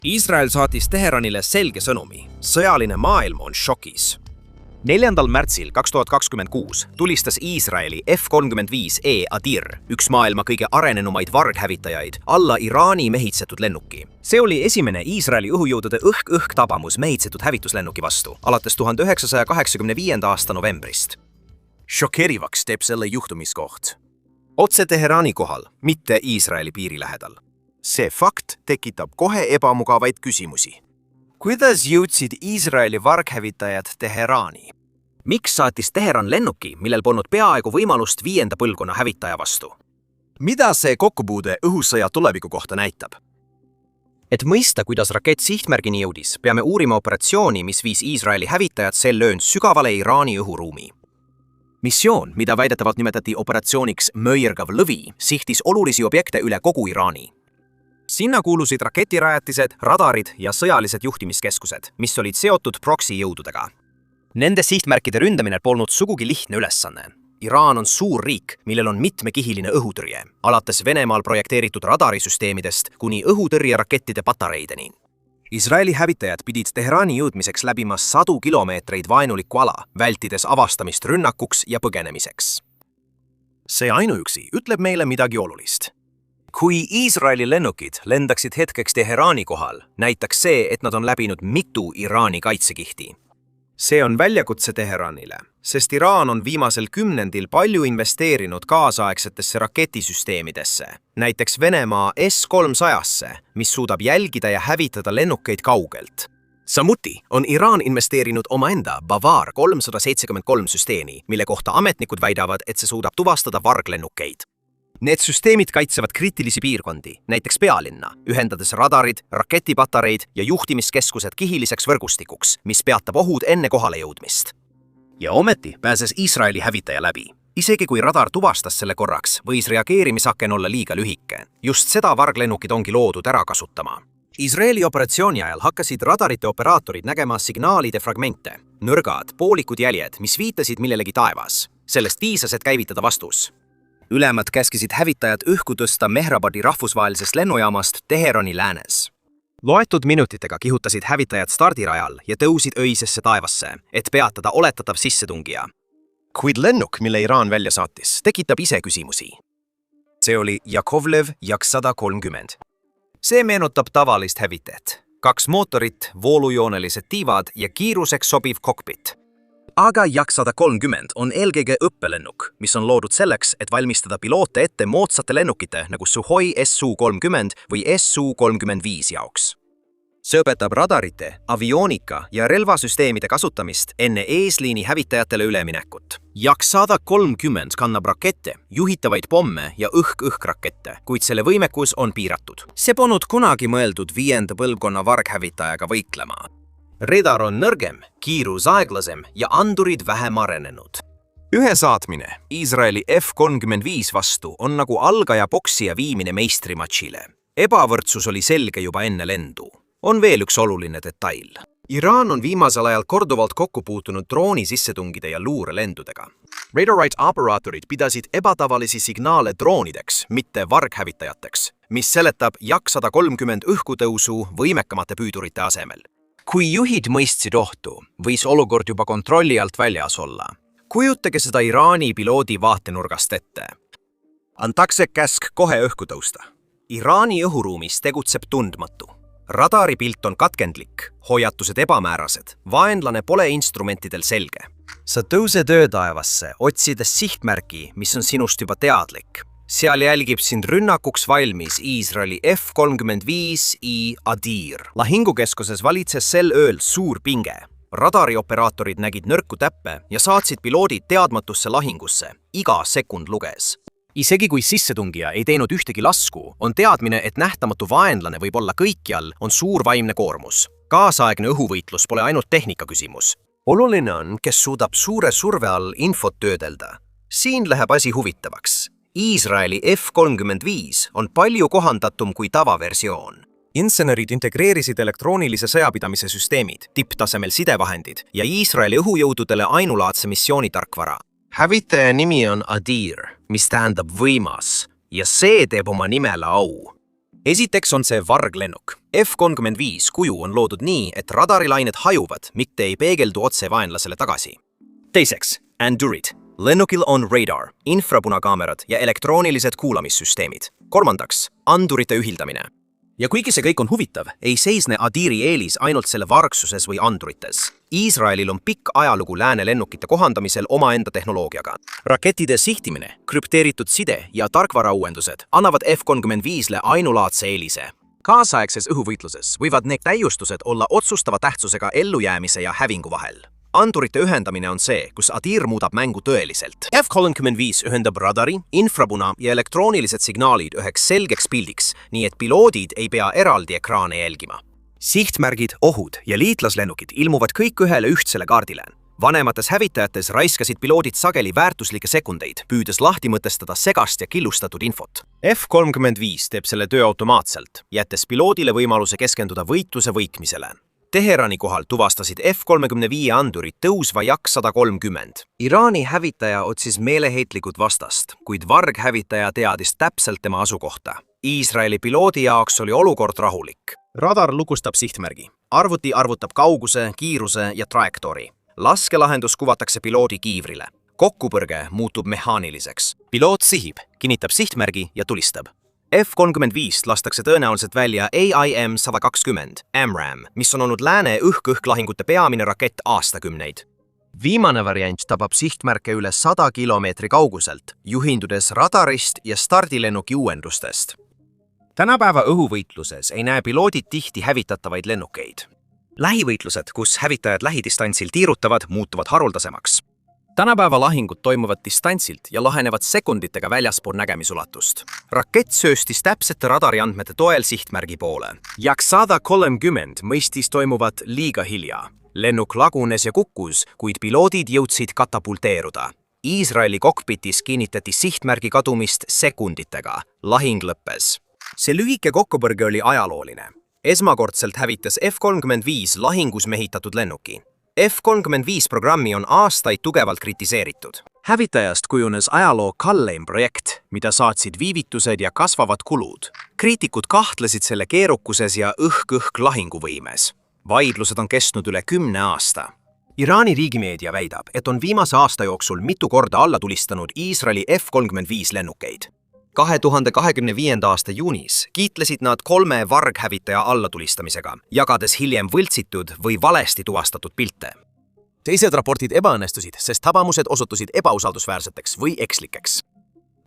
Iisrael saatis Teheranile selge sõnumi. Sõjaline maailm on šokis. 4. märtsil 2026 tulistas Iisraeli F-35E Adir, üks maailma kõige arenenumaid varghävitajaid, alla Iraani mehitsetud lennuki. See oli esimene Iisraeli õhujõudude õhk-tabamus mehitsetud hävituslennuki vastu, alates 1985. aasta novembrist. Šokeerivaks teeb selle juhtumiskoht. Otse Teherani kohal, mitte Iisraeli piiri lähedal. See fakt tekitab kohe ebamugavaid küsimusi. Kuidas jõudsid Iisraeli varghävitajad Teherani? Miks saatis Teheran lennuki, millel polnud peaaegu võimalust 5. põlvkonna hävitaja vastu? Mida see kokkupuude õhusõja tuleviku kohta näitab? Et mõista, kuidas rakett sihtmärgini jõudis, peame uurima operatsiooni, mis viis Iisraeli hävitajad sel öönd sügavale Iraani õhuruumi. Missioon, mida väidetavalt nimetati operatsiooniks Mõirgav lõvi, sihtis olulisi objekte üle kogu Iraani. Sinna kuulusid raketirajatised, radarid ja sõjalised juhtimiskeskused, mis olid seotud proxy-jõududega. Nende sihtmärkide ründamine polnud sugugi lihtne ülesanne. Iraan on suur riik, millel on mitmekihiline õhutõrje, alates Venemaal projekteeritud radarisüsteemidest kuni õhutõrjerakettide patareideni. Iisraeli hävitajad pidid Teherani jõudmiseks läbima 100 kilomeetreid vaenulikku ala, vältides avastamist rünnakuks ja põgenemiseks. See ainuüksi ütleb meile midagi olulist. Kui Iisraeli lennukid lendaksid hetkeks Teherani kohal, näitaks see, et nad on läbinud mitu Iraani kaitsekihti. See on väljakutse Teheranile, sest Iraan on viimasel kümnendil palju investeerinud kaasaegsetesse raketisüsteemidesse, näiteks Venemaa S-300-sse, mis suudab jälgida ja hävitada lennukeid kaugelt. Samuti on Iraan investeerinud omaenda Bavar 373 süsteemi, mille kohta ametnikud väidavad, et see suudab tuvastada varglennukeid. Need süsteemid kaitsevad kriitilisi piirkondi, näiteks pealinna, ühendades radarid, raketipatareid ja juhtimiskeskused kihiliseks võrgustikuks, mis peatab ohud enne kohale jõudmist. Ja ometi pääses Iisraeli hävitaja läbi. Isegi kui radar tuvastas selle korraks, võis reageerimisaken olla liiga lühike. Just seda varglennukid ongi loodud ära kasutama. Iisraeli operatsiooni ajal hakkasid radarite operaatorid nägema signaalide fragmente, nõrgad, poolikud jäljed, mis viitasid millelegi taevas. Sellest piisas, et käivitada vastus. Ülemad käskisid hävitajad õhku tõsta Mehrabadi rahvusvahelisest lennujaamast Teherani läänes. Loetud minutitega kihutasid hävitajad stardirajal ja tõusid öisesse taevasse, et peatada oletatav sissetungija. Kuid lennuk, mille Iraan välja saatis, tekitab ise küsimusi. See oli Yakovlev Jak-130. See meenutab tavalist hävitajat. 2 mootorit, voolujoonelised tiivad ja kiiruseks sobiv kokpit. Aga Jak-130 on eelkõige õppelennuk, mis on loodud selleks, et valmistada piloote ette moodsate lennukite nagu Suhoi Su-30 või Su-35 jaoks. See õpetab radarite, avioonika ja relvasüsteemide kasutamist enne eesliini hävitajatele üleminekut. Jak-130 kannab rakette, juhitavaid pomme ja õhk-rakette, kuid selle võimekus on piiratud. See polnud kunagi mõeldud 5. põlvkonna varghävitajaga võitlema. Radar on nõrgem, kiirus aeglasem ja andurid vähem arenenud. Ühe saatmine Iisraeli F-35 vastu on nagu algaja poksija viimine meistrimatšile. Ebavõrdsus oli selge juba enne lendu. On veel üks oluline detail. Iraan on viimasel ajal korduvalt kokku puutunud drooni sissetungide ja luurelendudega. Radarite operaatorid pidasid ebatavalisi signaale droonideks, mitte varghävitajateks, mis seletab Jak-130 õhkutõusu võimekamate püüdurite asemel. Kui juhid mõistsid ohtu, võis olukord juba kontrolli alt väljas olla. Kujutage seda Iraani piloodi vaatenurgast ette. Antakse käsk kohe õhku tõusta. Iraani õhuruumis tegutseb tundmatu. Radaripilt on katkendlik, hoiatused ebamäärased, vaenlane pole instrumentidel selge. Sa tõused öötaevasse, otsides sihtmärgi, mis on sinust juba teadlik. Seal jälgib sind rünnakuks valmis Iisraeli F-35I Adir. Lahingukeskuses valitses sel ööl suur pinge. Radarioperaatorid nägid nõrku täppe ja saatsid piloodid teadmatusse lahingusse. Iga sekund luges. Isegi kui sissetungija ei teinud ühtegi lasku, on teadmine, et nähtamatu vaenlane võib olla kõikjal, on suur vaimne koormus. Kaasaegne õhuvõitlus pole ainult tehnika küsimus. Oluline on, kes suudab suure surve all infot töödelda. Siin läheb asi huvitavaks. Iisraeli F-35 on palju kohandatum kui tavaversioon. Insenerid integreerisid elektroonilise sõjapidamise süsteemid, tipptasemel sidevahendid ja Iisraeli õhujõududele ainulaadse missioonitarkvara. Hävitaja nimi on Adir, mis tähendab võimas, ja see teeb oma nimele au. Esiteks on see varglennuk. F-35 kuju on loodud nii, et radarilained hajuvad, mitte ei peegeldu otse vaenlasele tagasi. Teiseks, Endurid. Lennukil on radar, infrapunakaamerad ja elektroonilised kuulamissüsteemid. Kolmandaks, andurite ühildamine. Ja kuigi see kõik on huvitav, ei seisne Adiri eelis ainult selle vargsuses või andurites. Iisraelil on pikk ajalugu lääne lennukite kohandamisel omaenda tehnoloogiaga. Rakettide sihtimine, krüpteeritud side ja tarkvarauuendused annavad F-35-le ainulaadse eelise. Kaasaegses õhuvõitluses võivad need täiustused olla otsustava tähtsusega ellujäämise ja hävingu vahel. Andurite ühendamine on see, kus Adir muudab mängu tõeliselt. F-35 ühendab radari, infrapuna ja elektroonilised signaalid üheks selgeks pildiks, nii et piloodid ei pea eraldi ekraane jälgima. Sihtmärgid, ohud ja liitlaslennukid ilmuvad kõik ühele ühtsele kaardile. Vanemates hävitajates raiskasid piloodid sageli väärtuslikke sekundeid, püüdes lahti mõtestada segast ja killustatud infot. F-35 teeb selle töö automaatselt, jättes piloodile võimaluse keskenduda võitluse võitmisele. Teherani kohal tuvastasid F-35 andurid tõusva Jak 130. Iraani hävitaja otsis meeleheitlikud vastast, kuid varghävitaja teadis täpselt tema asukohta. Iisraeli piloodi jaoks oli olukord rahulik. Radar lukustab sihtmärgi. Arvuti arvutab kauguse, kiiruse ja trajektoori. Laskelahendus kuvatakse piloodi kiivrile. Kokkupõrge muutub mehaaniliseks. Piloot sihib, kinnitab sihtmärgi ja tulistab. F-35 lastakse tõenäoliselt välja AIM-120 AMRAAM, mis on olnud lääne õhk-õhklahingute peamine rakett aastakümneid. Viimane variant tabab sihtmärke üle 100 kilomeetri kauguselt, juhindudes radarist ja stardilennuki uuendustest. Tänapäeva õhuvõitluses ei näe piloodid tihti hävitatavaid lennukeid. Lähivõitlused, kus hävitajad lähidistantsil tiirutavad, muutuvad haruldasemaks. Tänapäeva lahingud toimuvad distantsilt ja lahenevad sekunditega väljaspool nägemisulatust. Rakett sööstis täpsete radariandmete toel sihtmärgi poole. Jak 130 mõistis toimuvat liiga hilja. Lennuk lagunes ja kukkus, kuid piloodid jõudsid katapulteeruda. Iisraeli kokpitis kinnitati sihtmärgi kadumist sekunditega. Lahing lõppes. See lühike kokkupõrge oli ajalooline. Esmakordselt hävitas F-35 lahingus mehitatud lennuki. F-35 programmi on aastaid tugevalt kritiseeritud. Hävitajast kujunes ajaloo kalleim projekt, mida saatsid viivitused ja kasvavad kulud. Kriitikud kahtlesid selle keerukuses ja õhk-õhk lahinguvõimes. Vaidlused on kestnud üle 10 aasta. Iraani riigimeedia väidab, et on viimase aasta jooksul mitu korda alla tulistanud Iisraeli F-35 lennukeid. 2025. aasta juunis kiitlesid nad 3 varghävitaja allatulistamisega, jagades hiljem võltsitud või valesti tuvastatud pilte. Teised raportid ebaõnnestusid, sest tabamused osutusid ebausaldusväärseteks või ekslikeks.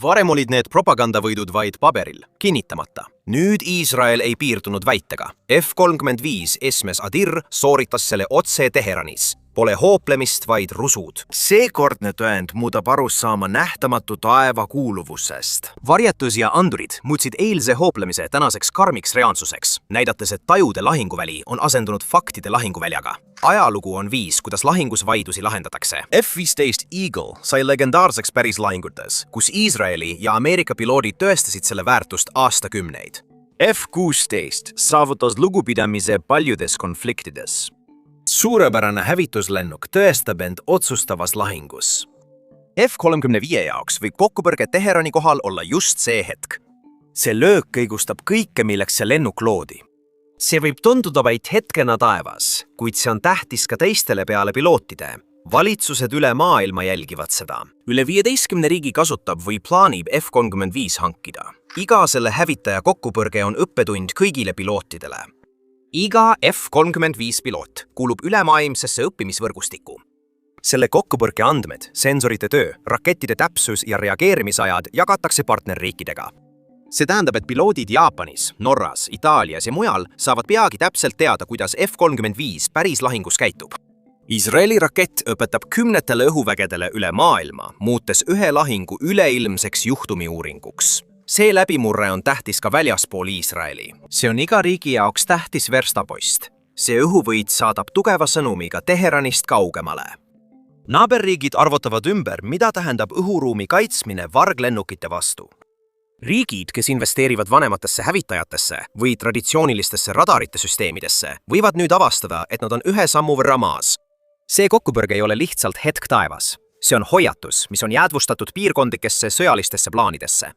Varem olid need propagandavõidud vaid paberil, kinnitamata. Nüüd Iisrael ei piirdunud väitega. F-35 Esmes Adir sooritas selle otse Teheranis. Pole hooplemist, vaid rusud. Seekordne tõend muudab arusaama nähtamatu taeva kuuluvusest. Varjetus ja andurid muutsid eilse hooplemise tänaseks karmiks reaalsuseks, näidates, et tajude lahinguväli on asendunud faktide lahinguväljaga. Ajalugu on viis, kuidas lahingus vaidlusi lahendatakse. F-15 Eagle sai legendaarseks päris lahingutes, kus Iisraeli ja Ameerika piloodid tõestasid selle väärtust aastakümneid. F-16 saavutas lugupidamise paljudes konfliktides. Suurepärane hävituslennuk tõestab end otsustavas lahingus. F-35 jaoks võib kokkupõrge Teherani kohal olla just see hetk. See löök kõigustab kõike, milleks see lennuk loodi. See võib tunduda vaid hetkena taevas, kuid see on tähtis ka teistele peale pilootide. Valitsused üle maailma jälgivad seda. Üle 15 riigi kasutab või plaanib F-35 hankida. Iga selle hävitaja kokkupõrge on õppetund kõigile pilootidele. Iga F-35 piloot kuulub ülemaailmsesse õppimisvõrgustikku. Selle kokkupõrke andmed, sensorite töö, rakettide täpsus ja reageerimisajad jagatakse partnerriikidega. See tähendab, et piloodid Jaapanis, Norras, Itaalias ja mujal saavad peagi täpselt teada, kuidas F-35 päris lahingus käitub. Iisraeli rakett õpetab kümnetele õhuvägedele üle maailma, muutes ühe lahingu üleilmseks juhtumiuuringuks. See läbimurre on tähtis ka väljaspool Iisraeli. See on iga riigi jaoks tähtis verstapost. See õhuvõit saadab tugeva sõnumiga Teheranist kaugemale. Naaberriigid arvutavad ümber, mida tähendab õhuruumi kaitsmine varglennukite vastu. Riigid, kes investeerivad vanematesse hävitajatesse või traditsioonilistesse radarite süsteemidesse, võivad nüüd avastada, et nad on ühe sammu võrra maas. See kokkupõrge ei ole lihtsalt hetk taevas. See on hoiatus, mis on jäädvustatud piirkondlikesse sõjalistesse plaanidesse.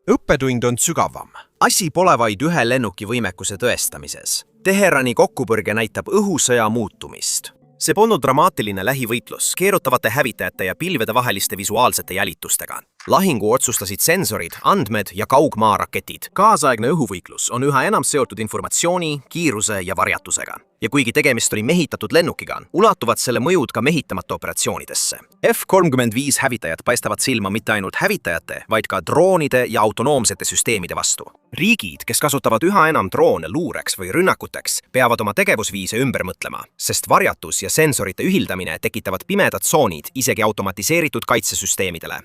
õppetund on sügavam. Asi pole vaid ühe lennuki võimekuse tõestamises. Teherani kokkupõrge näitab õhusõja muutumist. See polnud dramaatiline lähivõitlus keerutavate hävitajate ja pilvede vaheliste visuaalsete jälitustega. Lahingu otsustasid sensorid, andmed ja kaugmaaraketid. Kaasaegne õhuvõitlus on üha enam seotud informatsiooni, kiiruse ja varjatusega. Ja kuigi tegemist oli mehitatud lennukiga, ulatuvad selle mõjud ka mehitamata operatsioonidesse. F-35 hävitajad paistavad silma mitte ainult hävitajate, vaid ka droonide ja autonoomsete süsteemide vastu. Riigid, kes kasutavad üha enam droone luureks või rünnakuteks, peavad oma tegevusviise ümber mõtlema, sest varjatus ja sensorite ühildamine tekitavad pimedad tsoonid isegi automatiseeritud kaitsesüsteemidele.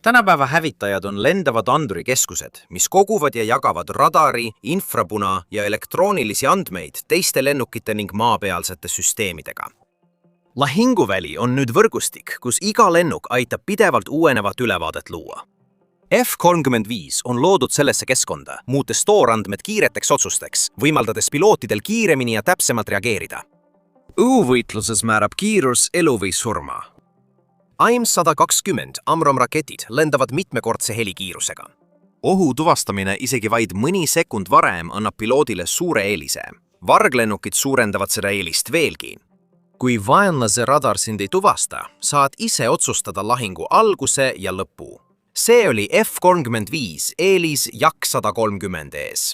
Tänapäeva hävitajad on lendavad andurikeskused, mis koguvad ja jagavad radari, infrapuna ja elektroonilisi andmeid teiste lennukite ning maapealsete süsteemidega. Lahinguväli on nüüd võrgustik, kus iga lennuk aitab pidevalt uuenevat ülevaadet luua. F-35 on loodud sellesse keskkonda, muutes toorandmed kiireteks otsusteks, võimaldades pilootidel kiiremini ja täpsemalt reageerida. Õhuvõitluses määrab kiirus elu või surma. AIM-120 Amram-raketid lendavad mitmekordse helikiirusega. Ohu tuvastamine isegi vaid mõni sekund varem annab piloodile suure eelise. Varglennukid suurendavad seda eelist veelgi. Kui vaenlase radar sind ei tuvasta, saad ise otsustada lahingu alguse ja lõpu. See oli F-35 eelis Jak 130 ees.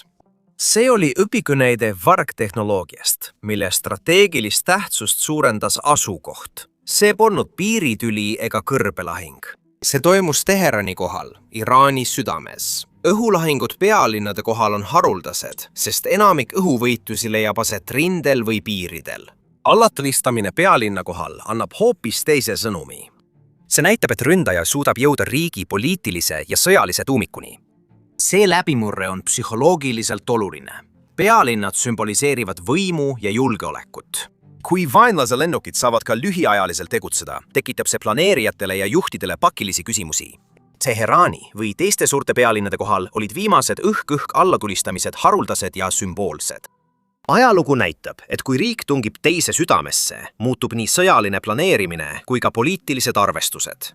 See oli õpikõneide vargtehnoloogiast, mille strateegilist tähtsust suurendas asukoht. See polnud piiritüli ega kõrbelahing. See toimus Teherani kohal, Iraani südames. Õhulahingud pealinnade kohal on haruldased, sest enamik õhuvõitlusi leiab aset rindel või piiridel. Allatulistamine pealinna kohal annab hoopis teise sõnumi. See näitab, et ründaja suudab jõuda riigi poliitilise ja sõjalise tuumikuni. See läbimurre on psühholoogiliselt oluline. Pealinnad sümboliseerivad võimu ja julgeolekut. Kui vaenlase lennukid saavad ka lühiajaliselt tegutseda, tekitab see planeerijatele ja juhtidele pakilisi küsimusi. Teherani või teiste suurte pealinnade kohal olid viimased õhk-õhk allatulistamised haruldased ja sümboolsed. Ajalugu näitab, et kui riik tungib teise südamesse, muutub nii sõjaline planeerimine kui ka poliitilised arvestused.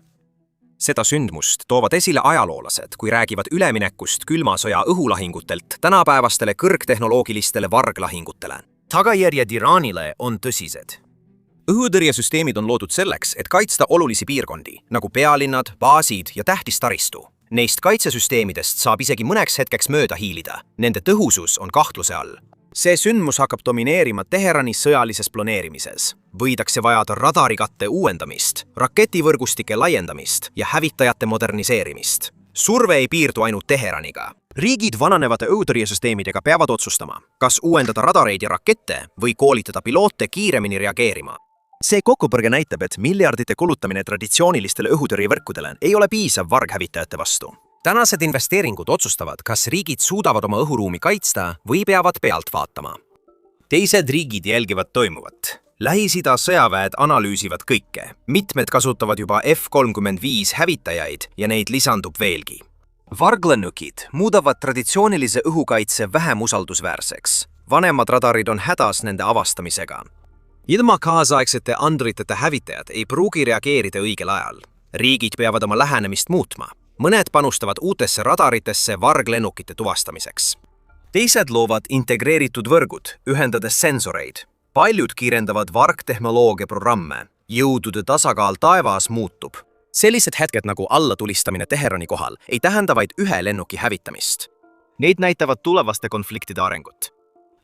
Seda sündmust toovad esile ajaloolased, kui räägivad üleminekust külma sõja õhulahingutelt tänapäevastele kõrgtehnoloogilistele varglahingutele. Tagajärjed Iraanile on tõsised. Õhutõrjesüsteemid on loodud selleks, et kaitsta olulisi piirkondi, nagu pealinnad, baasid ja tähtis taristu. Neist kaitsesüsteemidest saab isegi mõneks hetkeks mööda hiilida. Nende tõhusus on kahtluse all. See sündmus hakkab domineerima Teherani sõjalises planeerimises. Võidakse vajada radarikatte uuendamist, raketivõrgustike laiendamist ja hävitajate moderniseerimist. Surve ei piirdu ainult Teheraniga. Riigid vananevate õhutõrjesüsteemidega peavad otsustama, kas uuendada radareid ja rakette või koolitada piloote kiiremini reageerima. See kokkupõrge näitab, et miljardite kulutamine traditsioonilistele õhutõrjevõrkudele ei ole piisav varghävitajate vastu. Tänased investeeringud otsustavad, kas riigid suudavad oma õhuruumi kaitsta või peavad pealt vaatama. Teised riigid jälgivad toimuvat. Lähis-Ida sõjaväed analüüsivad kõike. Mitmed kasutavad juba F-35 hävitajaid ja neid lisandub veelgi. Varglennukid muudavad traditsioonilise õhukaitse vähem usaldusväärseks. Vanemad radarid on hädas nende avastamisega. Ilma kaasaegsete andriteta hävitajad ei pruugi reageerida õigel ajal. Riigid peavad oma lähenemist muutma. Mõned panustavad uutesse radaritesse varglennukite tuvastamiseks. Teised loovad integreeritud võrgud, ühendades sensoreid. Paljud kiirendavad vargtehnoloogia programme. Jõudude tasakaal taevas muutub. Sellised hetked nagu allatulistamine Teherani kohal ei tähenda vaid ühe lennuki hävitamist. Neid näitavad tulevaste konfliktide arengut.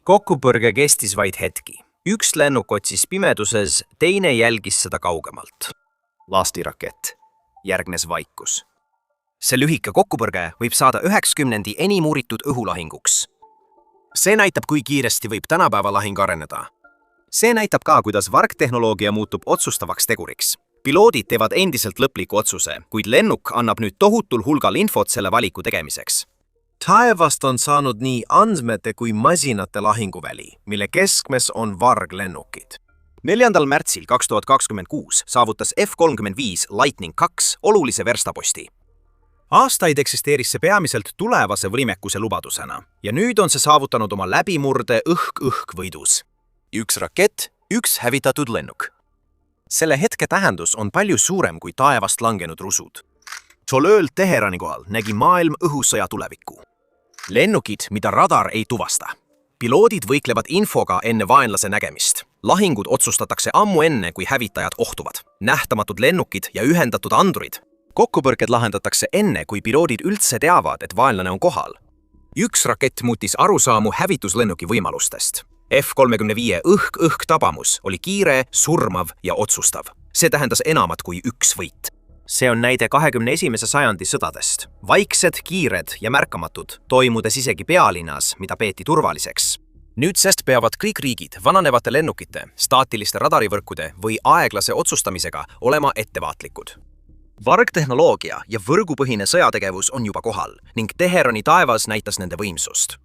Kokkupõrge kestis vaid hetki. Üks lennuk otsis pimeduses, teine jälgis seda kaugemalt. Lastirakett. Järgnes vaikus. See lühike kokkupõrge võib saada 90 enim uuritud õhulahinguks. See näitab, kui kiiresti võib tänapäeva lahing areneda. See näitab ka, kuidas vargtehnoloogia muutub otsustavaks teguriks. Piloodid teevad endiselt lõpliku otsuse, kuid lennuk annab nüüd tohutul hulgal infot selle valiku tegemiseks. Taevast on saanud nii andmete kui masinate lahinguväli, mille keskmes on varglennukid. 4. märtsil 2026 saavutas F-35 Lightning II olulise verstaposti. Aastaid eksisteeris see peamiselt tulevase võimekuse lubadusena ja nüüd on see saavutanud oma läbimurde õhk-õhk võidus. Üks rakett, üks hävitatud lennuk. Selle hetke tähendus on palju suurem kui taevast langenud rusud. tol ööl Teherani kohal nägi maailm õhusõja tulevikku. Lennukid, mida radar ei tuvasta. Piloodid võiklevad infoga enne vaenlase nägemist. Lahingud otsustatakse ammu enne, kui hävitajad ohtuvad. Nähtamatud lennukid ja ühendatud andurid. Kokkupõrked lahendatakse enne, kui piloodid üldse teavad, et vaenlane on kohal. Üks rakett muutis arusaamu hävituslennuki võimalustest. F-35 õhk-õhk tabamus oli kiire, surmav ja otsustav. See tähendas enamat kui üks võit. See on näide 21. sajandi sõdadest. Vaiksed, kiired ja märkamatud, toimudes isegi pealinnas, mida peeti turvaliseks. Nüüdsest peavad kõik riigid vananevate lennukite, staatiliste radarivõrkude või aeglase otsustamisega olema ettevaatlikud. Vargtehnoloogia ja võrgupõhine sõjategevus on juba kohal ning Teherani taevas näitas nende võimsust.